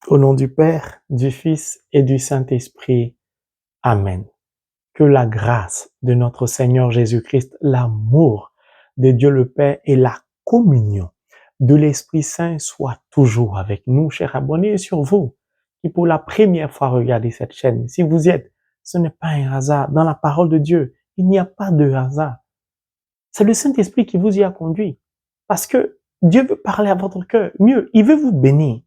Au nom du Père, du Fils et du Saint-Esprit. Amen. Que la grâce de notre Seigneur Jésus-Christ, l'amour de Dieu le Père et la communion de l'Esprit Saint soient toujours avec nous, chers abonnés, et sur vous, qui pour la première fois regardez cette chaîne. Si vous y êtes, ce n'est pas un hasard. Dans la parole de Dieu, il n'y a pas de hasard. C'est le Saint-Esprit qui vous y a conduit. Parce que Dieu veut parler à votre cœur. Mieux, il veut vous bénir.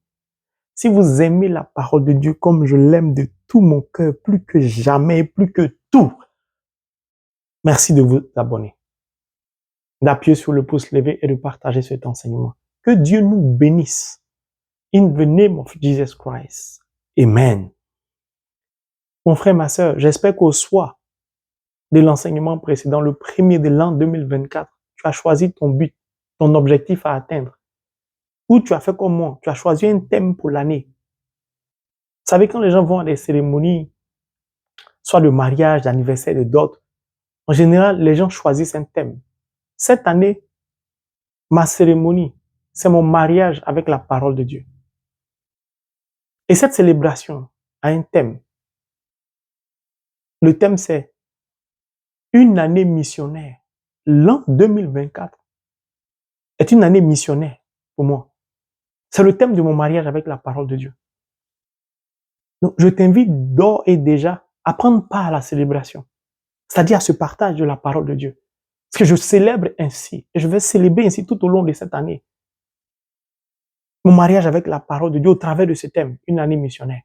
Si vous aimez la parole de Dieu comme je l'aime de tout mon cœur, plus que jamais, plus que tout, merci de vous abonner, d'appuyer sur le pouce levé et de partager cet enseignement. Que Dieu nous bénisse. In the name of Jesus Christ. Amen. Mon frère, ma sœur, j'espère qu'au soir de l'enseignement précédent, le premier de l'an 2024, tu as choisi ton but, ton objectif à atteindre. Ou tu as fait comme moi, tu as choisi un thème pour l'année. Vous savez, quand les gens vont à des cérémonies, soit de mariage, d'anniversaire, de dot, en général, les gens choisissent un thème. Cette année, ma cérémonie, c'est mon mariage avec la parole de Dieu. Et cette célébration a un thème. Le thème, c'est une année missionnaire. L'an 2024 est une année missionnaire pour moi. C'est le thème de mon mariage avec la parole de Dieu. Donc, je t'invite d'ores et déjà à prendre part à la célébration, c'est-à-dire à ce partage de la parole de Dieu. Parce que je célèbre ainsi, et je vais célébrer ainsi tout au long de cette année. Mon mariage avec la parole de Dieu au travers de ce thème, une année missionnaire.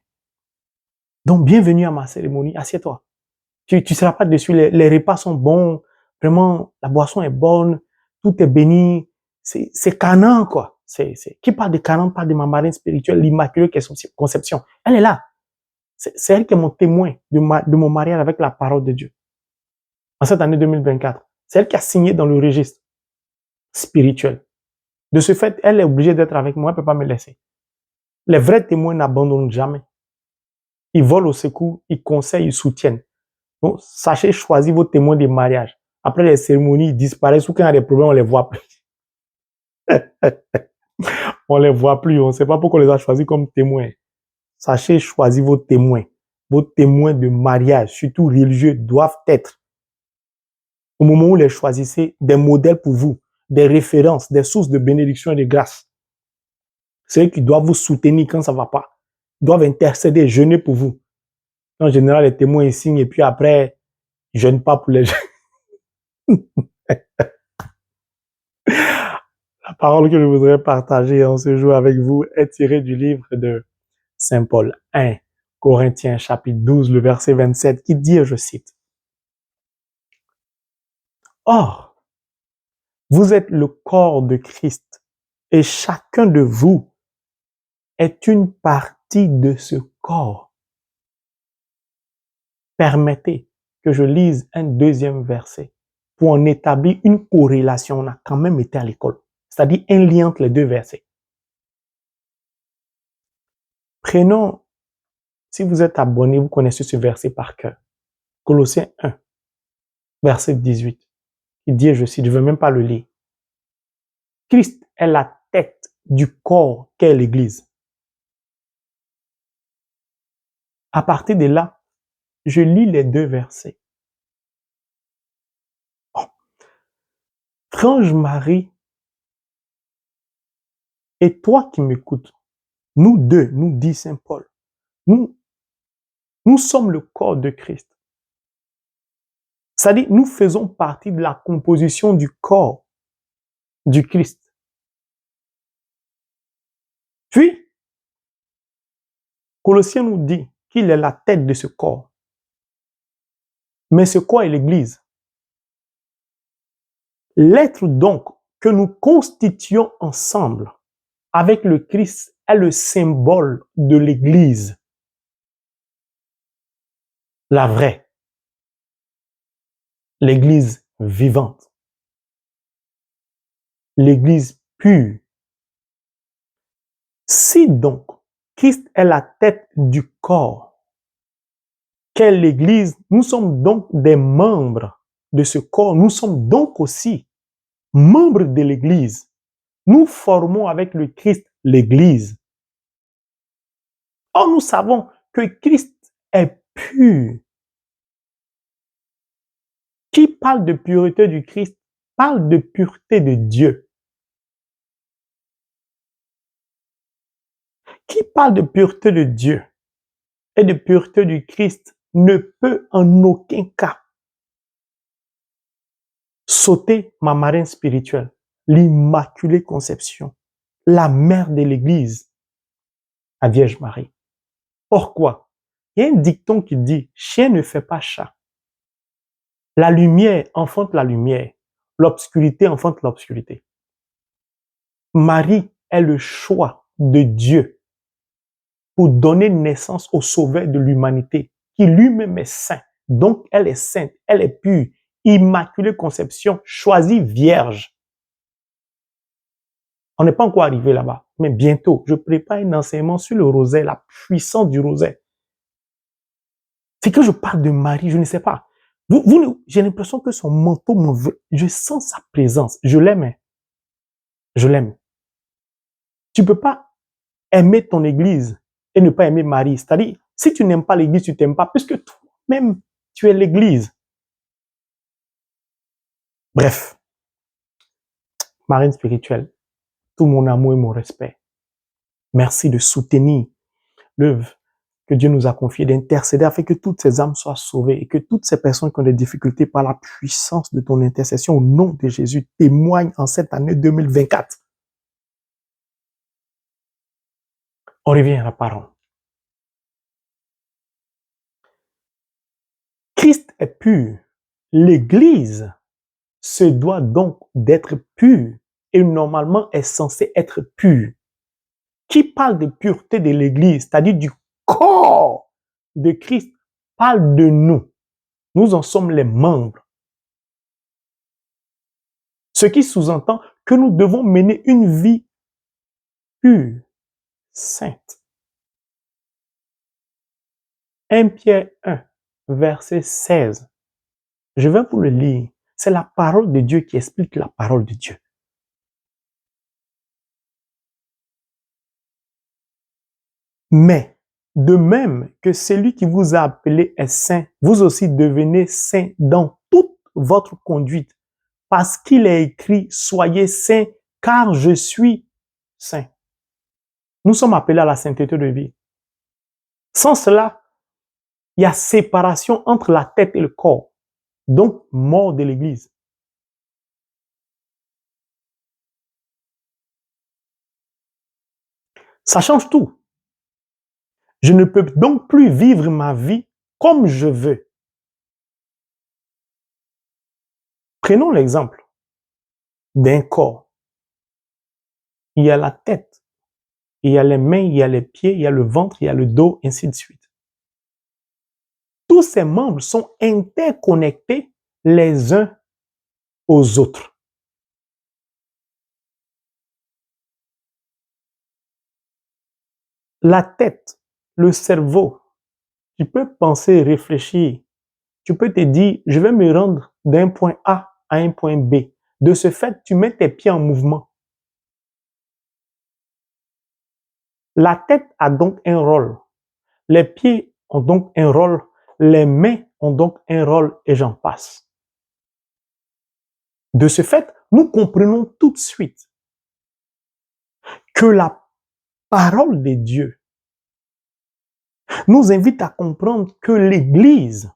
Donc, bienvenue à ma cérémonie, assieds-toi. Tu seras pas déçu, les repas sont bons, vraiment, la boisson est bonne, tout est béni, c'est Canaan, quoi. Qui parle de Canaan parle de ma marraine spirituelle, l'Immaculée Conception. Elle est là. C'est elle qui est mon témoin de mon mariage avec la parole de Dieu. En cette année 2024. C'est elle qui a signé dans le registre spirituel. De ce fait, elle est obligée d'être avec moi, elle ne peut pas me laisser. Les vrais témoins n'abandonnent jamais. Ils volent au secours, ils conseillent, ils soutiennent. Donc, sachez choisir vos témoins de mariage. Après les cérémonies, ils disparaissent ou quand il y a des problèmes, on les voit plus. On les voit plus, on ne sait pas pourquoi on les a choisis comme témoins. Sachez choisir vos témoins. Vos témoins de mariage, surtout religieux, doivent être, au moment où vous les choisissez, des modèles pour vous, des références, des sources de bénédiction et de grâce. C'est eux qui doivent vous soutenir quand ça ne va pas. Ils doivent intercéder, jeûner pour vous. En général, les témoins ils signent et puis après, ils ne jeûnent pas pour les gens. La parole que je voudrais partager en ce jour avec vous est tirée du livre de Saint Paul 1, Corinthiens chapitre 12, le verset 27, qui dit, je cite, « Or, vous êtes le corps de Christ et chacun de vous est une partie de ce corps. » Permettez que je lise un deuxième verset pour en établir une corrélation. On a quand même été à l'école, c'est-à-dire un lien entre les deux versets. Prenons, si vous êtes abonné, vous connaissez ce verset par cœur. Colossiens 1, verset 18. Il dit, je cite, je ne veux même pas le lire. Christ est la tête du corps qu'est l'Église. À partir de là, je lis les deux versets. Oh. Frange Marie, et toi qui m'écoutes, nous deux, nous dit Saint Paul, nous sommes le corps de Christ. C'est-à-dire, nous faisons partie de la composition du corps du Christ. Puis, Colossiens nous dit qu'il est la tête de ce corps. Mais ce corps est l'Église. L'être donc que nous constituons ensemble avec le Christ est le symbole de l'Église. La vraie. L'Église vivante. L'Église pure. Si donc Christ est la tête du corps, qu'est l'Église, nous sommes donc des membres de ce corps, nous sommes donc aussi membres de l'Église. Nous formons avec le Christ l'Église. Or, nous savons que Christ est pur. Qui parle de pureté du Christ parle de pureté de Dieu. Qui parle de pureté de Dieu et de pureté du Christ ne peut en aucun cas sauter ma marraine spirituelle, l'Immaculée Conception, la mère de l'Église, la Vierge Marie. Pourquoi? Il y a un dicton qui dit « chien ne fait pas chat ». La lumière enfante la lumière, l'obscurité enfante l'obscurité. Marie est le choix de Dieu pour donner naissance au sauveur de l'humanité, qui lui-même est saint. Donc, elle est sainte, elle est pure, immaculée conception, choisie vierge. On n'est pas encore arrivé là-bas, mais bientôt, je prépare un enseignement sur le rosaire, la puissance du rosaire. C'est que je parle de Marie, je ne sais pas. J'ai l'impression que son manteau m'enveloppe. Je sens sa présence. Je l'aime. Hein. Je l'aime. Tu peux pas aimer ton église et ne pas aimer Marie. C'est-à-dire, si tu n'aimes pas l'église, tu t'aimes pas, puisque toi-même, tu es l'église. Bref, marraine spirituelle, tout mon amour et mon respect. Merci de soutenir l'œuvre que Dieu nous a confiée, d'intercéder afin que toutes ces âmes soient sauvées et que toutes ces personnes qui ont des difficultés par la puissance de ton intercession au nom de Jésus témoignent en cette année 2024. On revient à la parole. Christ est pur. L'Église se doit donc d'être pure et normalement est censée être pure. Qui parle de pureté de l'Église, c'est-à-dire du corps de Christ, parle de nous. Nous en sommes les membres. Ce qui sous-entend que nous devons mener une vie pure, sainte. 1 Pierre 1, verset 16. Je vais vous le lire. C'est la parole de Dieu qui explique la parole de Dieu. Mais, de même que celui qui vous a appelé est saint, vous aussi devenez saint dans toute votre conduite, parce qu'il est écrit, soyez saints, car je suis saint. Nous sommes appelés à la sainteté de vie. Sans cela, il y a séparation entre la tête et le corps, donc mort de l'Église. Ça change tout. Je ne peux donc plus vivre ma vie comme je veux. Prenons l'exemple d'un corps. Il y a la tête, il y a les mains, il y a les pieds, il y a le ventre, il y a le dos, ainsi de suite. Tous ces membres sont interconnectés les uns aux autres. La tête, le cerveau, tu peux penser, réfléchir. Tu peux te dire, je vais me rendre d'un point A à un point B. De ce fait, tu mets tes pieds en mouvement. La tête a donc un rôle. Les pieds ont donc un rôle. Les mains ont donc un rôle et j'en passe. De ce fait, nous comprenons tout de suite que la parole de Dieu nous invite à comprendre que l'Église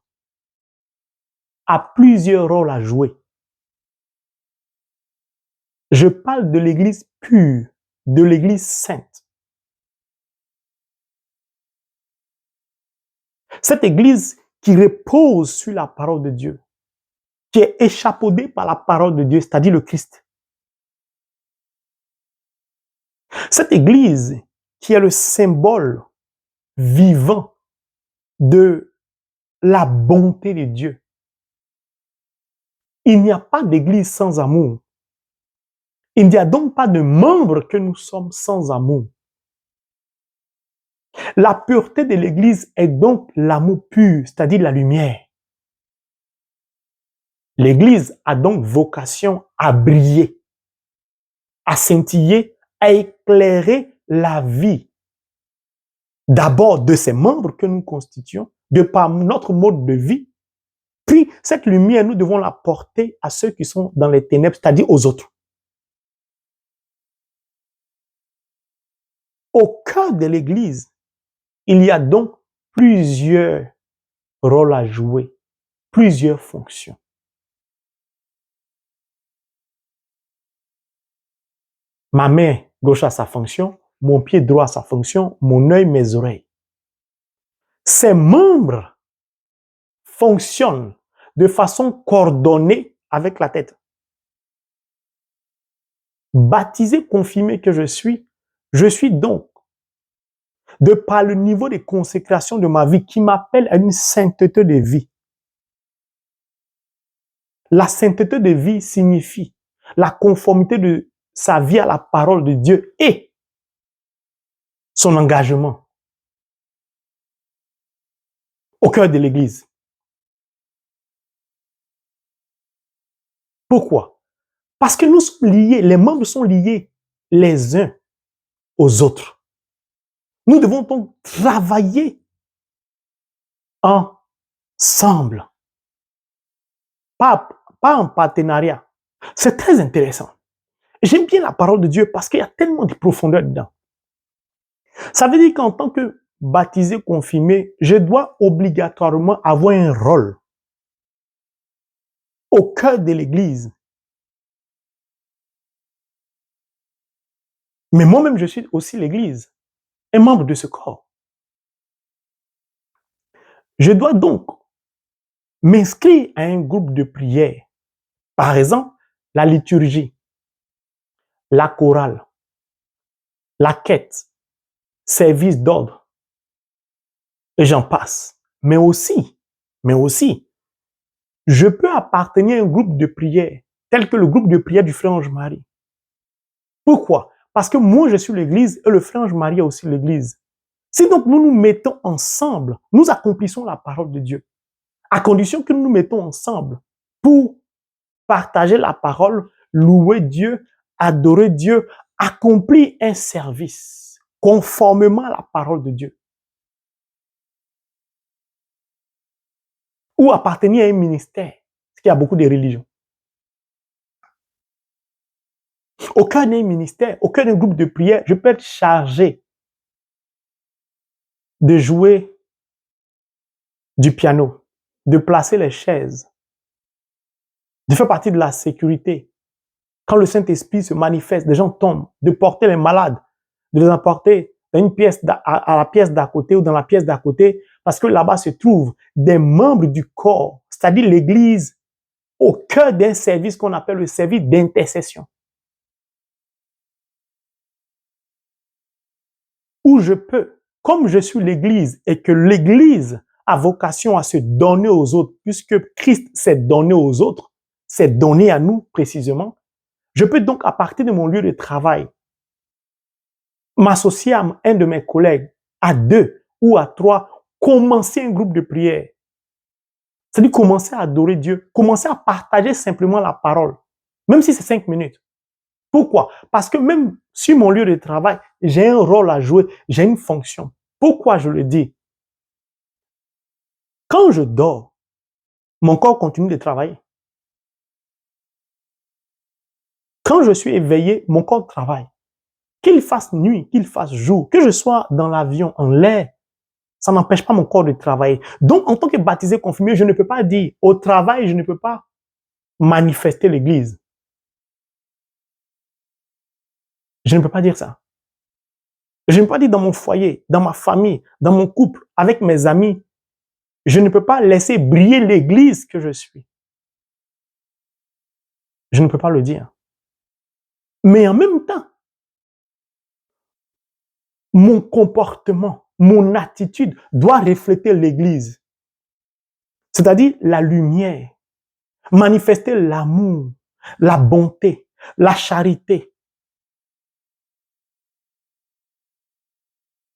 a plusieurs rôles à jouer. Je parle de l'Église pure, de l'Église sainte. Cette Église qui repose sur la parole de Dieu, qui est échafaudée par la parole de Dieu, c'est-à-dire le Christ. Cette Église qui est le symbole vivant de la bonté de Dieu. Il n'y a pas d'église sans amour. Il n'y a donc pas de membres que nous sommes sans amour. La pureté de l'église est donc l'amour pur, c'est-à-dire la lumière. L'église a donc vocation à briller, à scintiller, à éclairer la vie d'abord de ces membres que nous constituons, de par notre mode de vie, puis cette lumière, nous devons la porter à ceux qui sont dans les ténèbres, c'est-à-dire aux autres. Au cœur de l'Église, il y a donc plusieurs rôles à jouer, plusieurs fonctions. Ma main gauche a sa fonction, mon pied droit a sa fonction, mon œil, mes oreilles. Ces membres fonctionnent de façon coordonnée avec la tête. Baptisé, confirmé que je suis donc, de par le niveau de consécration de ma vie qui m'appelle à une sainteté de vie. La sainteté de vie signifie la conformité de sa vie à la parole de Dieu et son engagement au cœur de l'Église. Pourquoi? Parce que nous sommes liés, les membres sont liés les uns aux autres. Nous devons donc travailler ensemble, pas en partenariat. C'est très intéressant. J'aime bien la parole de Dieu parce qu'il y a tellement de profondeur dedans. Ça veut dire qu'en tant que baptisé, confirmé, je dois obligatoirement avoir un rôle au cœur de l'Église. Mais moi-même, je suis aussi l'Église, un membre de ce corps. Je dois donc m'inscrire à un groupe de prière. Par exemple, la liturgie, la chorale, la quête, service d'ordre, et j'en passe. Mais aussi, je peux appartenir à un groupe de prière, tel que le groupe de prière du frère Ange-Marie. Pourquoi? Parce que moi, je suis l'Église et le frère Ange-Marie est aussi l'Église. Si donc nous nous mettons ensemble, nous accomplissons la parole de Dieu, à condition que nous nous mettons ensemble pour partager la parole, louer Dieu, adorer Dieu, accomplir un service conformément à la parole de Dieu. Ou appartenir à un ministère, parce qu'il y a beaucoup de religions. Au cœur d'un ministère, au cœur d'un groupe de prière, je peux être chargé de jouer du piano, de placer les chaises, de faire partie de la sécurité. Quand le Saint-Esprit se manifeste, des gens tombent, de porter les malades, de les emporter dans une pièce à la pièce d'à côté ou dans la pièce d'à côté, parce que là-bas se trouvent des membres du corps, c'est-à-dire l'Église, au cœur d'un service qu'on appelle le service d'intercession. Où je peux, comme je suis l'Église et que l'Église a vocation à se donner aux autres, puisque Christ s'est donné aux autres, s'est donné à nous précisément, je peux donc à partir de mon lieu de travail m'associer à un de mes collègues, à 2 ou à 3, commencer un groupe de prière. C'est-à-dire commencer à adorer Dieu, commencer à partager simplement la parole, même si c'est 5 minutes. Pourquoi? Parce que même sur mon lieu de travail, j'ai un rôle à jouer, j'ai une fonction. Pourquoi je le dis? Quand je dors, mon corps continue de travailler. Quand je suis éveillé, mon corps travaille. Qu'il fasse nuit, qu'il fasse jour, que je sois dans l'avion, en l'air, ça n'empêche pas mon corps de travailler. Donc, en tant que baptisé, confirmé, je ne peux pas dire au travail, je ne peux pas manifester l'Église. Je ne peux pas dire ça. Je ne peux pas dire dans mon foyer, dans ma famille, dans mon couple, avec mes amis. Je ne peux pas laisser briller l'Église que je suis. Je ne peux pas le dire. Mais en même temps, mon comportement, mon attitude doit refléter l'Église. C'est-à-dire la lumière, manifester l'amour, la bonté, la charité.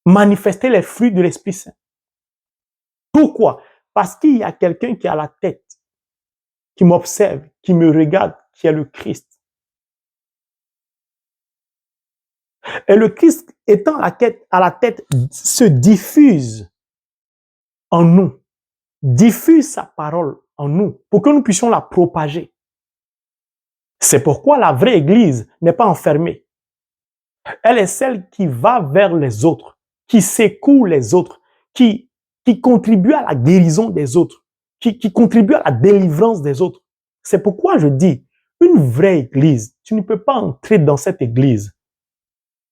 Manifester les fruits de l'Esprit Saint. Pourquoi? Parce qu'il y a quelqu'un qui a la tête, qui m'observe, qui me regarde, qui est le Christ. Et le Christ étant à la tête se diffuse en nous, diffuse sa parole en nous pour que nous puissions la propager. C'est pourquoi la vraie Église n'est pas enfermée. Elle est celle qui va vers les autres, qui secoue les autres, qui contribue à la guérison des autres, qui contribue à la délivrance des autres. C'est pourquoi je dis, une vraie Église, tu ne peux pas entrer dans cette Église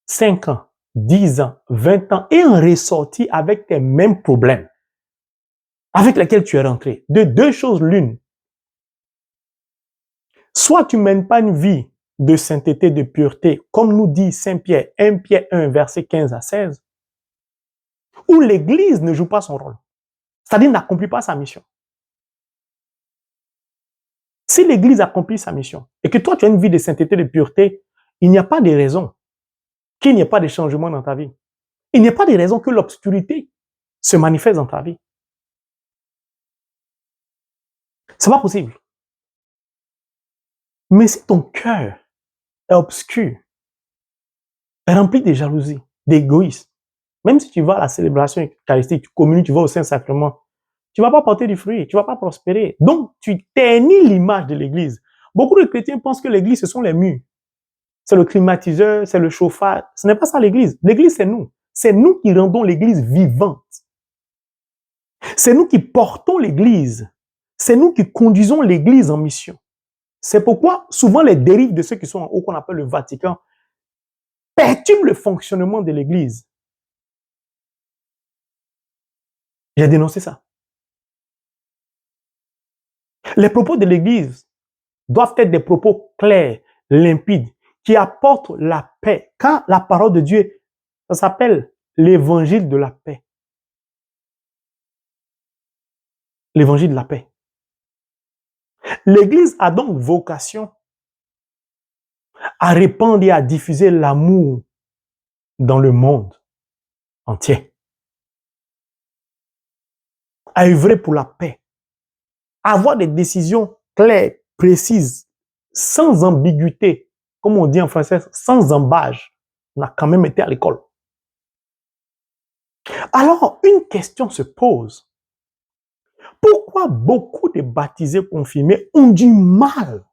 5 ans, 10 ans, 20 ans et en ressortir avec tes mêmes problèmes avec lesquels tu es rentré. De deux choses l'une. Soit tu ne mènes pas une vie de sainteté, de pureté, comme nous dit Saint Pierre, 1 Pierre 1, verset 15 à 16, où l'Église ne joue pas son rôle. C'est-à-dire n'accomplit pas sa mission. Si l'Église accomplit sa mission et que toi tu as une vie de sainteté, de pureté, il n'y a pas de raison qu'il n'y ait pas de changement dans ta vie. Il n'y a pas de raison que l'obscurité se manifeste dans ta vie. C'est pas possible. Mais si ton cœur est obscur, est rempli de jalousie, d'égoïsme, même si tu vas à la célébration eucharistique, tu communies, tu vas au Saint-Sacrement, tu ne vas pas porter du fruit, tu ne vas pas prospérer. Donc, tu ternis l'image de l'Église. Beaucoup de chrétiens pensent que l'Église, ce sont les murs. C'est le climatiseur, c'est le chauffage. Ce n'est pas ça l'Église. L'Église, c'est nous. C'est nous qui rendons l'Église vivante. C'est nous qui portons l'Église. C'est nous qui conduisons l'Église en mission. C'est pourquoi souvent les dérives de ceux qui sont en haut, qu'on appelle le Vatican, perturbent le fonctionnement de l'Église. J'ai dénoncé ça. Les propos de l'Église doivent être des propos clairs, limpides, qui apportent la paix. Quand la parole de Dieu, ça s'appelle l'évangile de la paix. L'évangile de la paix. L'Église a donc vocation à répandre et à diffuser l'amour dans le monde entier. À œuvrer pour la paix. À avoir des décisions claires, précises, sans ambiguïté. Comme on dit en français, sans embâge. On a quand même été à l'école. Alors, une question se pose. Pourquoi beaucoup de baptisés confirmés ont du mal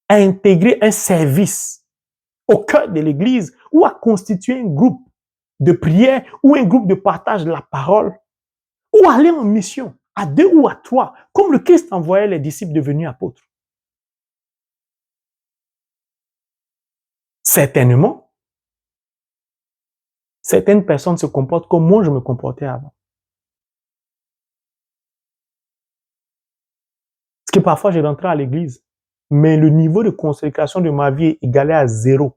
à intégrer un service au cœur de l'Église ou à constituer un groupe de prière ou un groupe de partage de la parole ou aller en mission à 2 ou à 3, comme le Christ envoyait les disciples devenus apôtres? Certainement, certaines personnes se comportent comme moi je me comportais avant. Parce que parfois je rentrais à l'église, mais le niveau de consécration de ma vie est égalé à 0,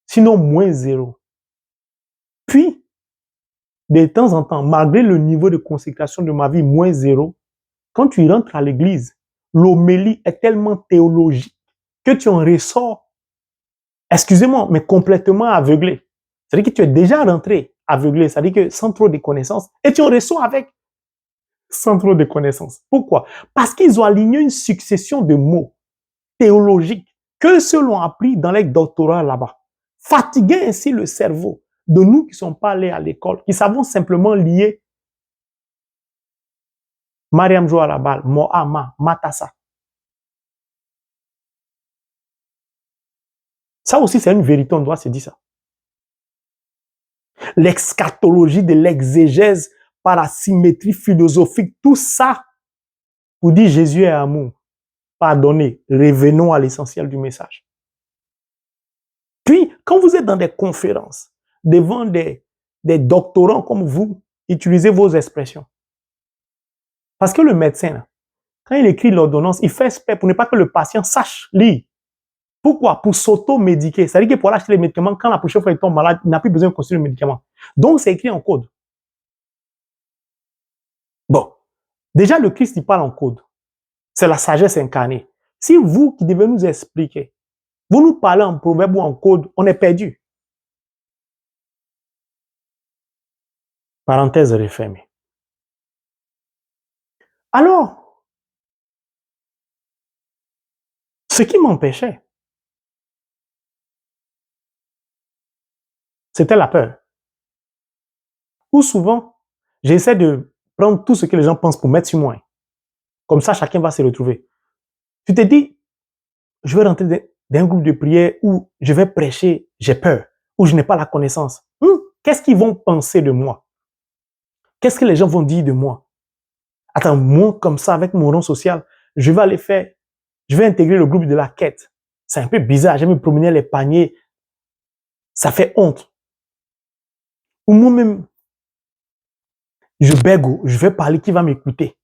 sinon moins 0. Puis, de temps en temps, malgré le niveau de consécration de ma vie moins 0, quand tu rentres à l'église, l'homélie est tellement théologique que tu en ressors, excusez-moi, mais complètement aveuglé. C'est-à-dire que tu es déjà rentré aveuglé, c'est-à-dire que sans trop de connaissances, et tu en ressors avec sans trop de connaissances. Pourquoi? Parce qu'ils ont aligné une succession de mots théologiques que ceux l'ont appris dans les doctorats là-bas, fatiguant ainsi le cerveau de nous qui ne sommes pas allés à l'école, qui savons simplement lier Mariam joue à la balle, Mohama, Matassa. Ça aussi, c'est une vérité, on doit se dire ça. L'excatologie de l'exégèse par la symétrie philosophique, tout ça pour dire Jésus est amour. Pardonnez, revenons à l'essentiel du message. Puis, quand vous êtes dans des conférences, devant des doctorants comme vous, utilisez vos expressions. Parce que le médecin, là, quand il écrit l'ordonnance, il fait exprès pour ne pas que le patient sache lire. Pourquoi? Pour s'auto-médiquer. C'est-à-dire que pour acheter les médicaments, quand la prochaine fois il tombe malade, il n'a plus besoin de construire le médicament. Donc, c'est écrit en code. Bon, déjà, le Christ, il parle en code. C'est la sagesse incarnée. Si vous qui devez nous expliquer, vous nous parlez en proverbe ou en code, on est perdu. Parenthèse refermée. Alors, ce qui m'empêchait C'était la peur. Ou souvent, j'essaie de prendre tout ce que les gens pensent pour mettre sur moi. Comme ça, chacun va se retrouver. Tu te dis, je vais rentrer dans un groupe de prière où je vais prêcher, j'ai peur, où je n'ai pas la connaissance. Qu'est-ce qu'ils vont penser de moi? Qu'est-ce que les gens vont dire de moi? Attends, moi, comme ça, avec mon rang social, je vais aller faire, je vais intégrer le groupe de la quête. C'est un peu bizarre, je vais me promener les paniers. Ça fait honte. Ou moi-même, je bègue, je vais parler, qui va m'écouter?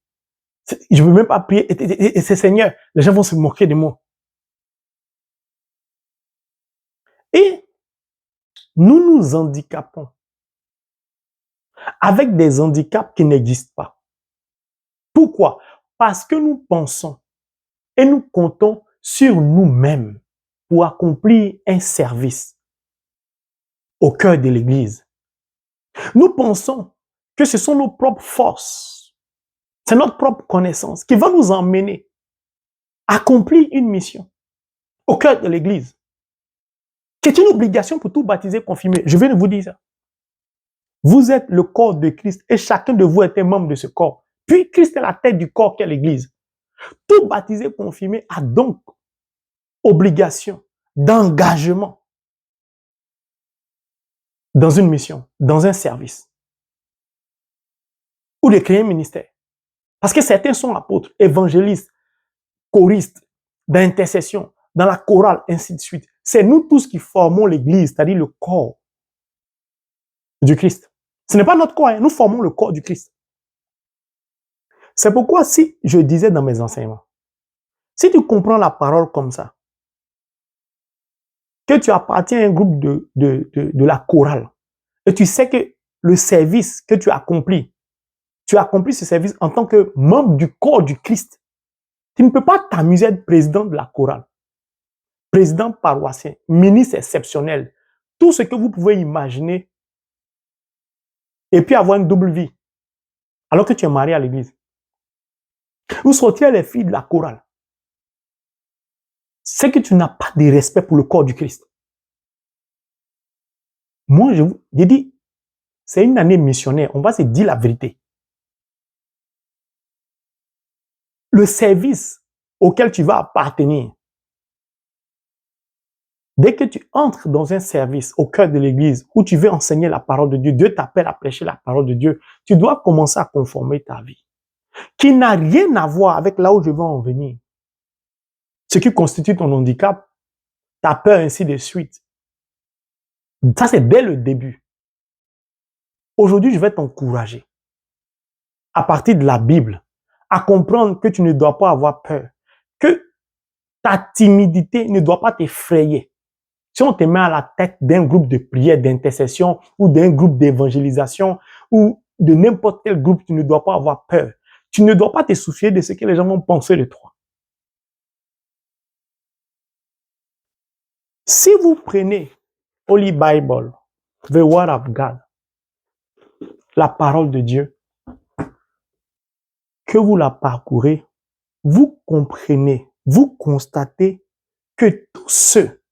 Je ne veux même pas prier. Et c'est Seigneur, les gens vont se moquer de moi. Et nous nous handicapons avec des handicaps qui n'existent pas. Pourquoi? Parce que nous pensons et nous comptons sur nous-mêmes pour accomplir un service au cœur de l'Église. Nous pensons que ce sont nos propres forces, c'est notre propre connaissance qui va nous emmener à accomplir une mission au cœur de l'Église. C'est une obligation pour tout baptisé confirmé. Je viens de vous dire ça. Vous êtes le corps de Christ et chacun de vous est un membre de ce corps. Puis Christ est la tête du corps qu'est l'Église. Tout baptisé confirmé a donc obligation d'engagement dans une mission, dans un service ou de créer un ministère. Parce que certains sont apôtres, évangélistes, choristes, d'intercession, dans la chorale, ainsi de suite. C'est nous tous qui formons l'Église, c'est-à-dire le corps du Christ. Ce n'est pas notre corps, hein. Nous formons le corps du Christ. C'est pourquoi si je disais dans mes enseignements, si tu comprends la parole comme ça, que tu appartiens à un groupe de la chorale, et tu sais que le service que tu accomplis ce service en tant que membre du corps du Christ. Tu ne peux pas t'amuser à être président de la chorale, président paroissien, ministre exceptionnel, tout ce que vous pouvez imaginer, et puis avoir une double vie, alors que tu es marié à l'église. Vous sortir les filles de la chorale. C'est que tu n'as pas de respect pour le corps du Christ. Moi, j'ai dit, c'est une année missionnaire, on va se dire la vérité. Le service auquel tu vas appartenir, dès que tu entres dans un service au cœur de l'église où tu veux enseigner la parole de Dieu, Dieu t'appelle à prêcher la parole de Dieu, tu dois commencer à conformer ta vie, qui n'a rien à voir avec là où je veux en venir. Ce qui constitue ton handicap, ta peur, ainsi de suite. Ça, c'est dès le début. Aujourd'hui, je vais t'encourager, à partir de la Bible, à comprendre que tu ne dois pas avoir peur, que ta timidité ne doit pas t'effrayer. Si on te met à la tête d'un groupe de prière, d'intercession ou d'un groupe d'évangélisation ou de n'importe quel groupe, tu ne dois pas avoir peur. Tu ne dois pas te soucier de ce que les gens vont penser de toi. Si vous prenez Holy Bible, the Word of God, la parole de Dieu, que vous la parcourez, vous comprenez, vous constatez que tous ceux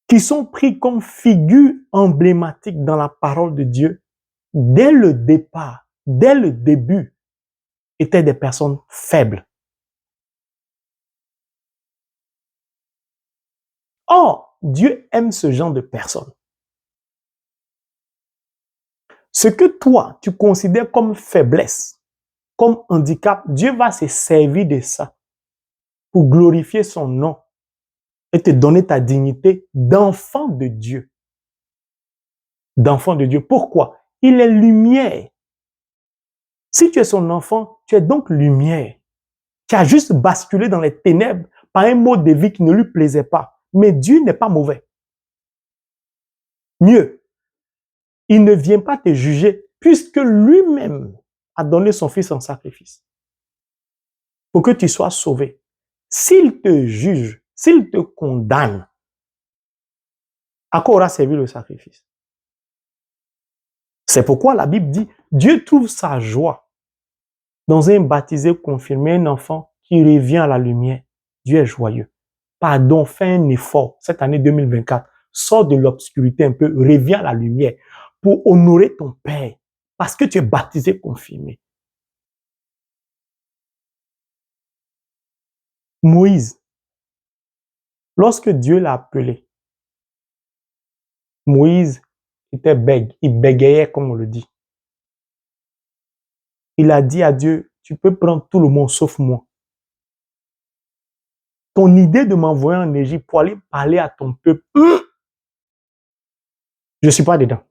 qui sont pris comme figures emblématiques dans la parole de Dieu, dès le départ, dès le début, étaient des personnes faibles. Or, Dieu aime ce genre de personnes. Ce que toi, tu considères comme faiblesse, comme handicap, Dieu va se servir de ça pour glorifier son nom et te donner ta dignité d'enfant de Dieu. D'enfant de Dieu. Pourquoi? Il est lumière. Si tu es son enfant, tu es donc lumière. Tu as juste basculé dans les ténèbres par un mode de vie qui ne lui plaisait pas. Mais Dieu n'est pas mauvais. Mieux, il ne vient pas te juger puisque lui-même a donné son fils en sacrifice pour que tu sois sauvé. S'il te juge, s'il te condamne, à quoi aura servi le sacrifice? C'est pourquoi la Bible dit, Dieu trouve sa joie dans un baptisé confirmé, un enfant qui revient à la lumière. Dieu est joyeux. Pardon, fais un effort cette année 2024 Sors de l'obscurité un peu, reviens à la lumière pour honorer ton Père parce que tu es baptisé, confirmé. Moïse, lorsque Dieu l'a appelé, Moïse était bègue, il bégayait comme on le dit. Il a dit à Dieu, tu peux prendre tout le monde sauf moi. Ton idée de m'envoyer en Égypte pour aller parler à ton peuple, je ne suis pas dedans.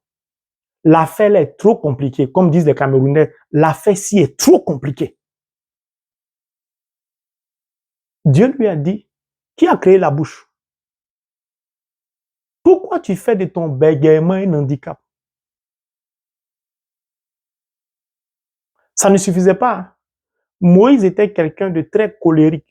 L'affaire est trop compliquée. Comme disent les Camerounais, l'affaire-ci est trop compliquée. Dieu lui a dit, qui a créé la bouche? Pourquoi tu fais de ton bégaiement un handicap? Ça ne suffisait pas. Moïse était quelqu'un de très colérique.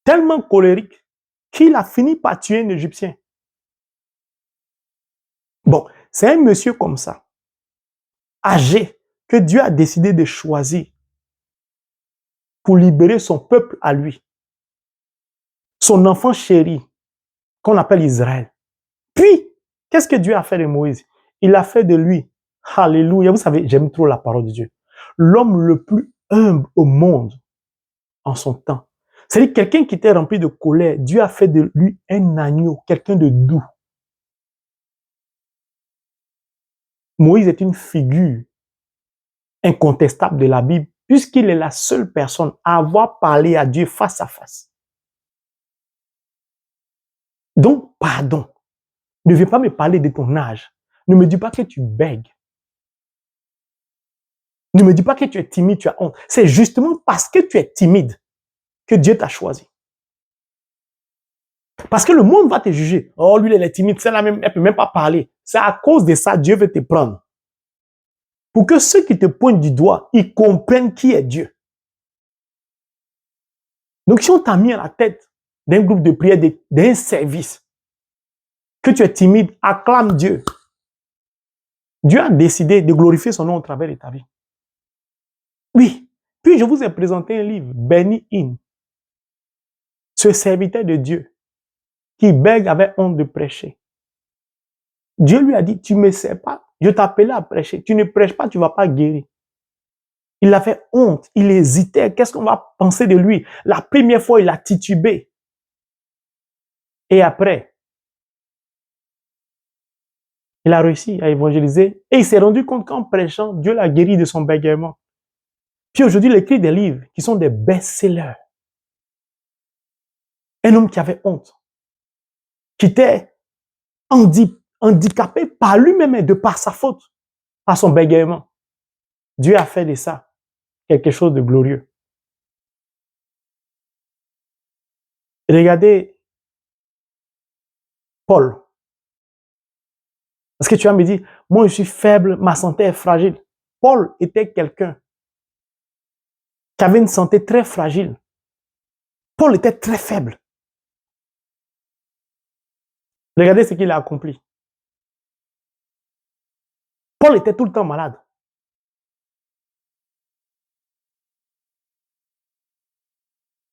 Tellement colérique qu'il a fini par tuer un Égyptien. Bon, c'est un monsieur comme ça, âgé, que Dieu a décidé de choisir pour libérer son peuple à lui. Son enfant chéri, qu'on appelle Israël. Puis, qu'est-ce que Dieu a fait de Moïse? Il a fait de lui, alléluia, vous savez, j'aime trop la parole de Dieu, l'homme le plus humble au monde en son temps. C'est-à-dire quelqu'un qui était rempli de colère. Dieu a fait de lui un agneau, quelqu'un de doux. Moïse est une figure incontestable de la Bible, puisqu'il est la seule personne à avoir parlé à Dieu face à face. Donc, pardon. Ne viens pas me parler de ton âge. Ne me dis pas que tu bègues. Ne me dis pas que tu es timide, tu as honte. C'est justement parce que tu es timide que Dieu t'a choisi. Parce que le monde va te juger. Oh, lui, elle est timide, elle ne peut même pas parler. C'est à cause de ça, Dieu veut te prendre. Pour que ceux qui te pointent du doigt, ils comprennent qui est Dieu. Donc, si on t'a mis à la tête d'un groupe de prière, d'un service, que tu es timide, acclame Dieu. Dieu a décidé de glorifier son nom au travers de ta vie. Oui. Puis, je vous ai présenté un livre, Benny Hinn, ce serviteur de Dieu, qui bègue avait honte de prêcher. Dieu lui a dit, tu ne me sais pas, je t'appelais à prêcher. Tu ne prêches pas, tu ne vas pas guérir. Il avait honte, il hésitait. Qu'est-ce qu'on va penser de lui? La première fois, il a titubé. Et après, il a réussi à évangéliser. Et il s'est rendu compte qu'en prêchant, Dieu l'a guéri de son bégaiement. Puis aujourd'hui, il écrit des livres qui sont des best-sellers. Un homme qui avait honte, qui était handicapé par lui-même et de par sa faute, par son bégaiement. Dieu a fait de ça quelque chose de glorieux. Regardez Paul. Parce que tu vas me dire, moi je suis faible, ma santé est fragile. Paul était quelqu'un qui avait une santé très fragile. Paul était très faible. Regardez ce qu'il a accompli. Paul était tout le temps malade.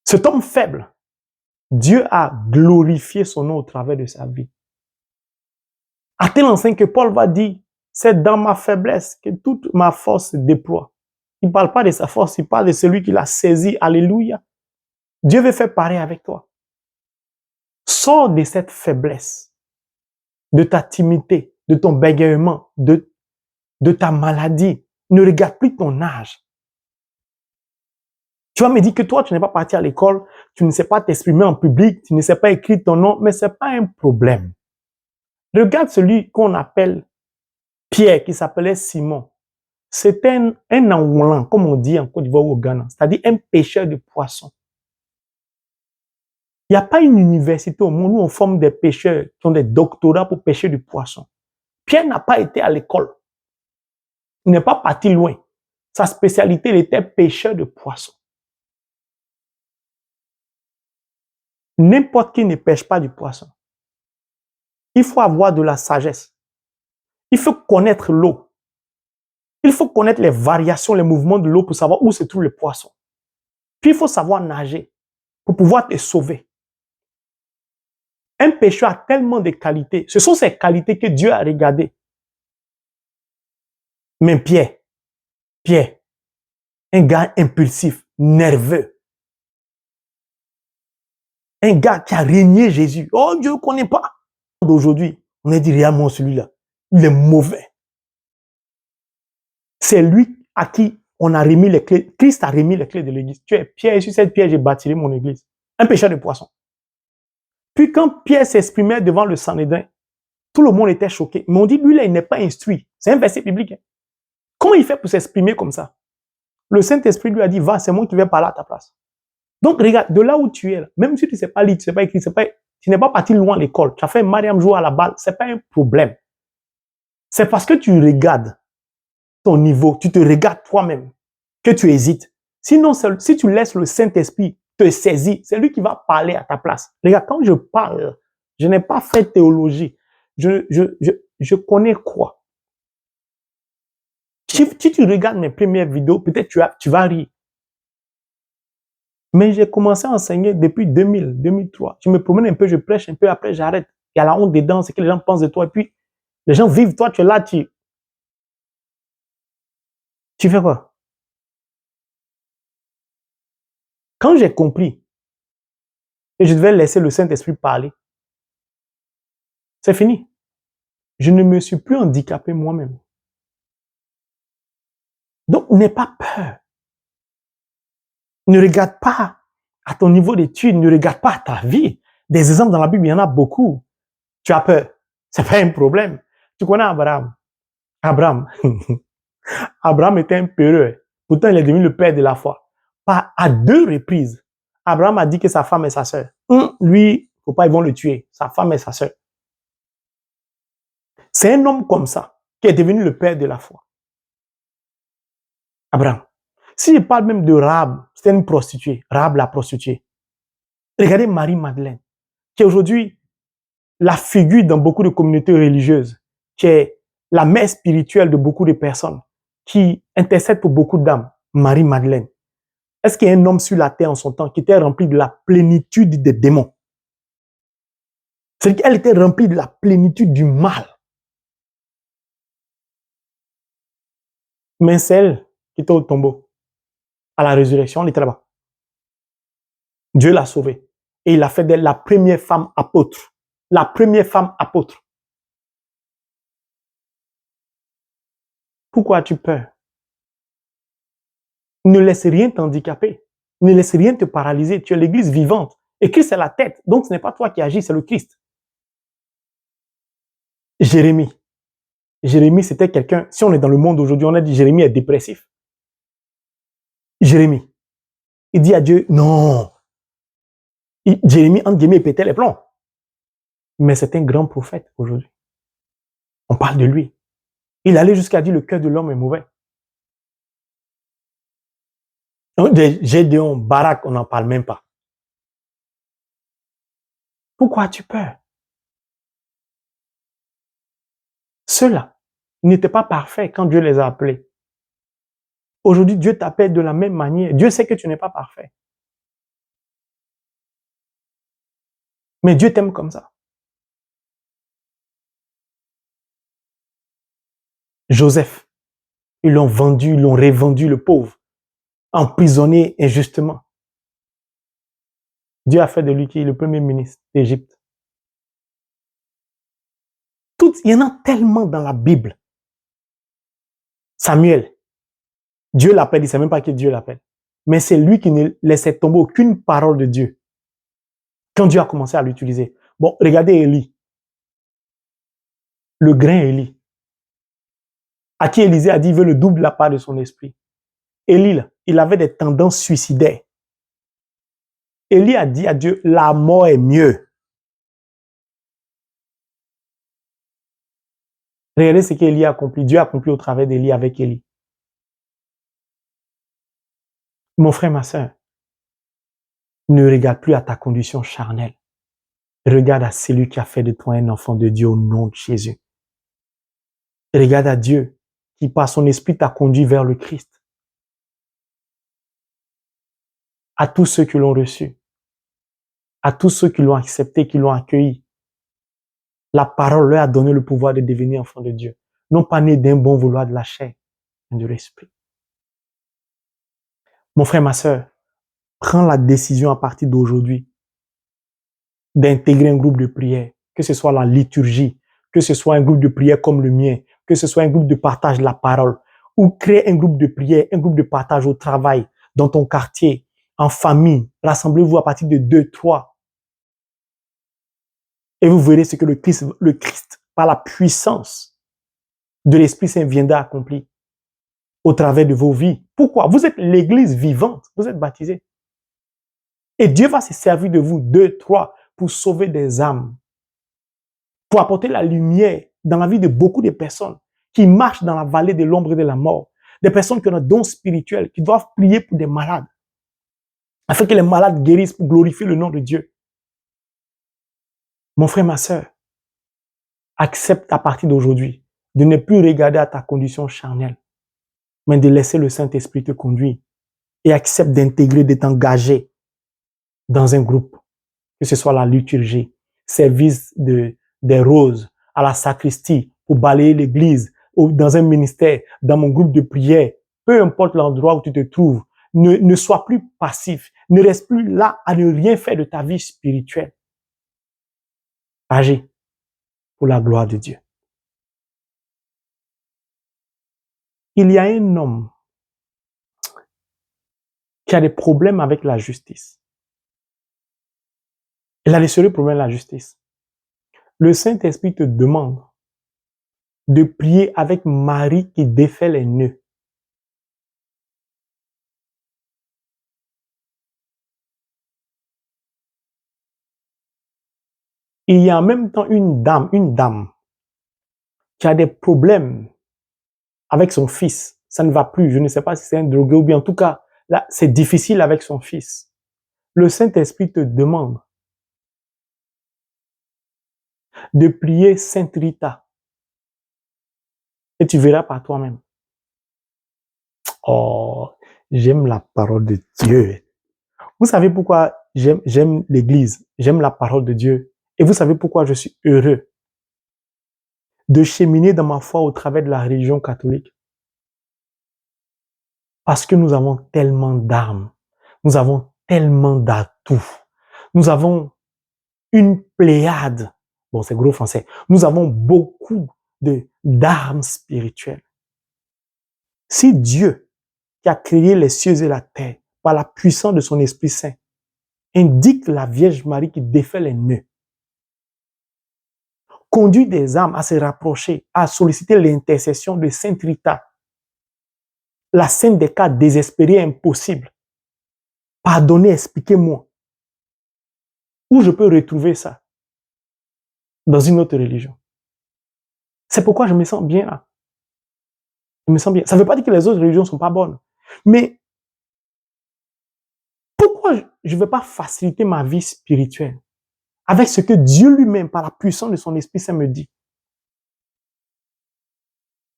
Cet homme faible, Dieu a glorifié son nom au travers de sa vie. À tel enseigne que Paul va dire, c'est dans ma faiblesse que toute ma force se déploie. Il ne parle pas de sa force, il parle de celui qui l'a saisi. Alléluia. Dieu veut faire pareil avec toi. Sors de cette faiblesse, de ta timidité, de ton bégaiement, de ta maladie. Ne regarde plus ton âge. Tu vas me dire que toi, tu n'es pas parti à l'école, tu ne sais pas t'exprimer en public, tu ne sais pas écrire ton nom, mais ce n'est pas un problème. Regarde celui qu'on appelle Pierre, qui s'appelait Simon. C'était un enroulant, comme on dit en Côte d'Ivoire ou au Ghana, c'est-à-dire un pêcheur de poissons. Il n'y a pas une université au monde où on forme des pêcheurs qui ont des doctorats pour pêcher du poisson. Pierre n'a pas été à l'école. Il n'est pas parti loin. Sa spécialité, il était pêcheur de poissons. N'importe qui ne pêche pas du poisson. Il faut avoir de la sagesse. Il faut connaître l'eau. Il faut connaître les variations, les mouvements de l'eau pour savoir où se trouve le poisson. Puis il faut savoir nager pour pouvoir te sauver. Un pécheur a tellement de qualités. Ce sont ces qualités que Dieu a regardées. Mais Pierre, un gars impulsif, nerveux, un gars qui a régné Jésus. Oh, Dieu ne connaît pas. D'aujourd'hui, on a dit réellement celui-là, il est mauvais. C'est lui à qui on a remis les clés. Christ a remis les clés de l'église. Tu es Pierre, sur cette pierre, j'ai bâti mon église. Un pécheur de poisson. Puis quand Pierre s'exprimait devant le Sanhédrin, tout le monde était choqué. Mais on dit, lui là, il n'est pas instruit. C'est un verset biblique. Comment il fait pour s'exprimer comme ça? Le Saint-Esprit lui a dit, va, c'est moi qui vais parler à ta place. Donc, regarde, de là où tu es, là, même si tu ne sais pas lire, tu ne sais pas écrire, tu n'es pas parti loin à l'école, tu as fait Mariam jouer à la balle, ce n'est pas un problème. C'est parce que tu regardes ton niveau, tu te regardes toi-même, que tu hésites. Sinon, si tu laisses le Saint-Esprit te saisir, c'est lui qui va parler à ta place. Regarde, quand je parle, je n'ai pas fait théologie. Je connais quoi? Si tu regardes mes premières vidéos, peut-être tu vas rire. Mais j'ai commencé à enseigner depuis 2000, 2003. Je me promène un peu, je prêche un peu, après j'arrête. Il y a la honte dedans, c'est que les gens pensent de toi. Et puis, les gens vivent, toi, tu es là, tu fais quoi? Quand j'ai compris que je devais laisser le Saint-Esprit parler, c'est fini. Je ne me suis plus handicapé moi-même. Donc, n'aie pas peur. Ne regarde pas à ton niveau d'études, ne regarde pas à ta vie. Des exemples dans la Bible, il y en a beaucoup. Tu as peur. C'est pas un problème. Tu connais Abraham. Abraham était un peureux. Pourtant, il est devenu le père de la foi. Pas à 2 reprises. Abraham a dit que sa femme est sa sœur. Lui, faut pas, ils vont le tuer. Sa femme est sa sœur. C'est un homme comme ça qui est devenu le père de la foi. Abraham. Si je parle même de Rahab, c'était une prostituée. Rahab la prostituée. Regardez Marie-Madeleine, qui est aujourd'hui la figure dans beaucoup de communautés religieuses, qui est la mère spirituelle de beaucoup de personnes, qui intercède pour beaucoup d'âmes. Marie-Madeleine. Est-ce qu'il y a un homme sur la terre en son temps qui était rempli de la plénitude des démons? C'est qu'elle était remplie de la plénitude du mal. Mais celle qui était au tombeau, à la résurrection, elle était là-bas. Dieu l'a sauvée. Et il a fait d'elle la première femme apôtre. La première femme apôtre. Pourquoi as-tu peur? Ne laisse rien t'handicaper. Ne laisse rien te paralyser. Tu es l'église vivante. Et Christ est la tête. Donc ce n'est pas toi qui agis, c'est le Christ. Jérémie. Jérémie, c'était quelqu'un, si on est dans le monde aujourd'hui, on a dit Jérémie est dépressif. Jérémie. Il dit à Dieu, non. Jérémie, entre guillemets, pétait les plombs. Mais c'est un grand prophète aujourd'hui. On parle de lui. Il allait jusqu'à dire le cœur de l'homme est mauvais. Gédéon, Barak, on n'en parle même pas. Pourquoi as-tu peur? Ceux-là n'étaient pas parfaits quand Dieu les a appelés. Aujourd'hui, Dieu t'appelle de la même manière. Dieu sait que tu n'es pas parfait. Mais Dieu t'aime comme ça. Joseph, ils l'ont vendu, ils l'ont revendu, le pauvre, emprisonné injustement. Dieu a fait de lui qui est le premier ministre d'Égypte. Il y en a tellement dans la Bible. Samuel, Dieu l'appelle, il ne sait même pas que Dieu l'appelle. Mais c'est lui qui ne laissait tomber aucune parole de Dieu. Quand Dieu a commencé à l'utiliser. Bon, regardez Élie. Le grain Élie. À qui Élisée a dit, il veut le double de la part de son esprit. Élie, là, il avait des tendances suicidaires. Élie a dit à Dieu, la mort est mieux. Regardez ce qu'Élie a accompli. Dieu a accompli au travers d'Élie avec Élie. Mon frère, ma soeur, ne regarde plus à ta condition charnelle. Regarde à celui qui a fait de toi un enfant de Dieu au nom de Jésus. Regarde à Dieu qui, par son esprit, t'a conduit vers le Christ. à tous ceux qui l'ont reçu, à tous ceux qui l'ont accepté, qui l'ont accueilli. La parole leur a donné le pouvoir de devenir enfants de Dieu, non pas nés d'un bon vouloir de la chair, mais de l'esprit. Mon frère, ma sœur, prends la décision à partir d'aujourd'hui d'intégrer un groupe de prière, que ce soit la liturgie, que ce soit un groupe de prière comme le mien, que ce soit un groupe de partage de la parole, ou créer un groupe de prière, un groupe de partage au travail, dans ton quartier, en famille. Rassemblez-vous à partir de 2, 3. Et vous verrez ce que le Christ, par la puissance de l'Esprit Saint, viendra accomplir au travers de vos vies. Pourquoi? Vous êtes l'église vivante, vous êtes baptisés. Et Dieu va se servir de vous, 2, 3, pour sauver des âmes, pour apporter la lumière dans la vie de beaucoup de personnes qui marchent dans la vallée de l'ombre et de la mort. Des personnes qui ont un don spirituel, qui doivent prier pour des malades, afin que les malades guérissent pour glorifier le nom de Dieu. Mon frère, ma sœur, accepte à partir d'aujourd'hui de ne plus regarder à ta condition charnelle, mais de laisser le Saint-Esprit te conduire. Et accepte d'intégrer, de t'engager dans un groupe, que ce soit la liturgie, service des roses, à la sacristie, pour balayer l'église, ou dans un ministère, dans mon groupe de prière, peu importe l'endroit où tu te trouves, ne sois plus passif, ne reste plus là à ne rien faire de ta vie spirituelle. Agis pour la gloire de Dieu. Il y a un homme qui a des problèmes avec la justice. Il a des sérieux problèmes avec la justice. Le Saint-Esprit te demande de prier avec Marie qui défait les nœuds. Il y a en même temps une dame qui a des problèmes avec son fils. Ça ne va plus. Je ne sais pas si c'est un drogué ou bien en tout cas, là, c'est difficile avec son fils. Le Saint-Esprit te demande de prier Sainte Rita. Et tu verras par toi-même. Oh, j'aime la parole de Dieu. Vous savez pourquoi j'aime l'église, j'aime la parole de Dieu. Et vous savez pourquoi je suis heureux de cheminer dans ma foi au travers de la religion catholique. Parce que nous avons tellement d'armes, nous avons tellement d'atouts, nous avons une pléiade, bon c'est gros français, nous avons beaucoup d'armes spirituelles. Si Dieu, qui a créé les cieux et la terre par la puissance de son Esprit Saint, indique la Vierge Marie qui défait les nœuds, conduit des âmes à se rapprocher, à solliciter l'intercession de Sainte Rita, la sainte des cas désespérés et impossibles. Pardonnez, expliquez-moi. Où je peux retrouver ça? Dans une autre religion. C'est pourquoi je me sens bien là. Je me sens bien. Ça ne veut pas dire que les autres religions ne sont pas bonnes. Mais pourquoi je ne vais pas faciliter ma vie spirituelle avec ce que Dieu lui-même, par la puissance de son Esprit Saint, me dit?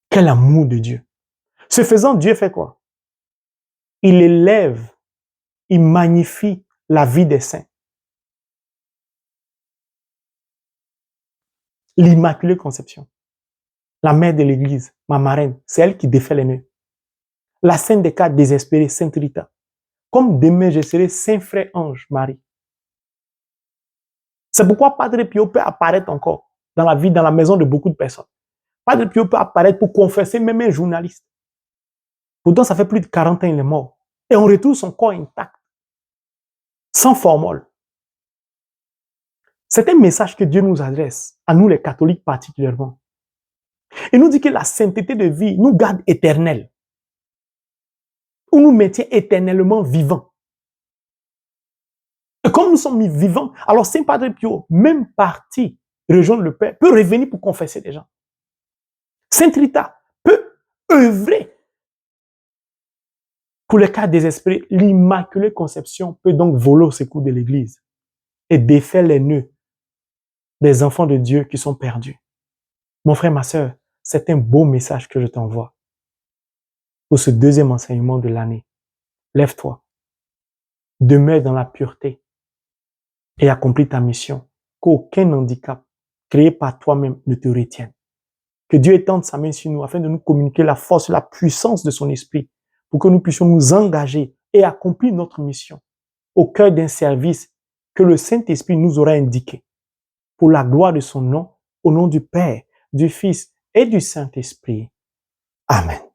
Quel amour de Dieu. Ce faisant, Dieu fait quoi? Il élève, il magnifie la vie des saints. L'Immaculée Conception, la mère de l'Église, ma marraine, c'est elle qui défait les nœuds. La sainte des cas désespérés, Sainte Rita. Comme demain, je serai Saint Frère Ange Marie. C'est pourquoi Padre Pio peut apparaître encore dans la vie, dans la maison de beaucoup de personnes. Padre Pio peut apparaître pour confesser même un journaliste. Pourtant, ça fait plus de 40 ans qu'il est mort. Et on retrouve son corps intact, sans formol. C'est un message que Dieu nous adresse, à nous les catholiques particulièrement. Il nous dit que la sainteté de vie nous garde éternels, ou nous maintient éternellement vivants. Et comme nous sommes vivants, alors Saint Padre Pio, même parti rejoindre le Père, peut revenir pour confesser des gens. Sainte Rita peut œuvrer pour les cas désespérés. L'Immaculée Conception peut donc voler au secours de l'Église et défaire les nœuds des enfants de Dieu qui sont perdus. Mon frère, ma sœur, c'est un beau message que je t'envoie pour ce deuxième enseignement de l'année. Lève-toi. demeure dans la pureté et accomplis ta mission. Qu'aucun handicap créé par toi-même ne te retienne. Que Dieu étende sa main sur nous afin de nous communiquer la force et la puissance de son esprit pour que nous puissions nous engager et accomplir notre mission au cœur d'un service que le Saint-Esprit nous aura indiqué pour la gloire de son nom, au nom du Père, du Fils et du Saint-Esprit. Amen.